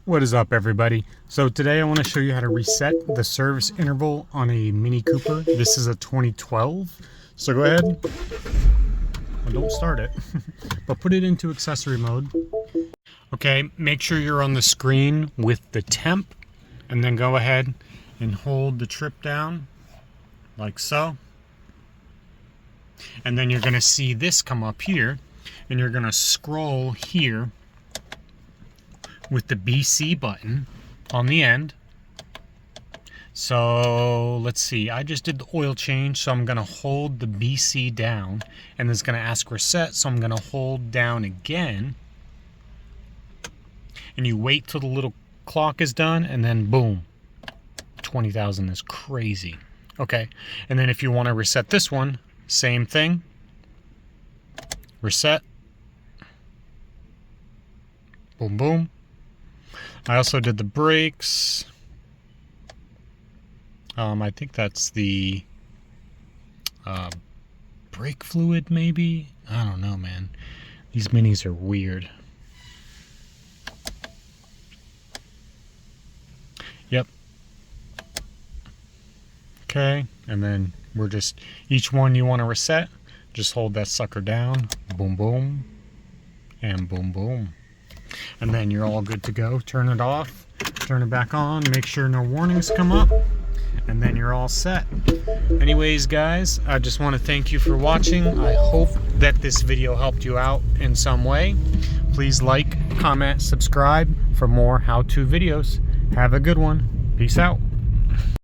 What is up, everybody? So today I want to show you how to reset the service interval on a Mini Cooper. This is a 2012. So go ahead, well, don't start it, but put it into accessory mode. Okay, make sure you're on the screen with the temp, and then go ahead and hold the trip down like so. And then you're going to see this come up here, and you're going to scroll here with the BC button on the end. So let's see, I just did the oil change, so I'm gonna hold the BC down, and it's gonna ask reset, so I'm gonna hold down again, and you wait till the little clock is done, and then boom, 20,000 is crazy. Okay, and then if you want to reset this one, same thing, reset, boom boom. I also did the brakes. I think that's the brake fluid, maybe? I don't know, man. These minis are weird. Yep. Okay, and then we're just, each one you want to reset, just hold that sucker down, boom boom, and boom boom. And then you're all good to go. Turn it off, turn it back on, make sure no warnings come up, and then you're all set. Anyways, guys, I just want to thank you for watching. I hope that this video helped you out in some way. Please like, comment, subscribe for more how-to videos. Have a good one. Peace out.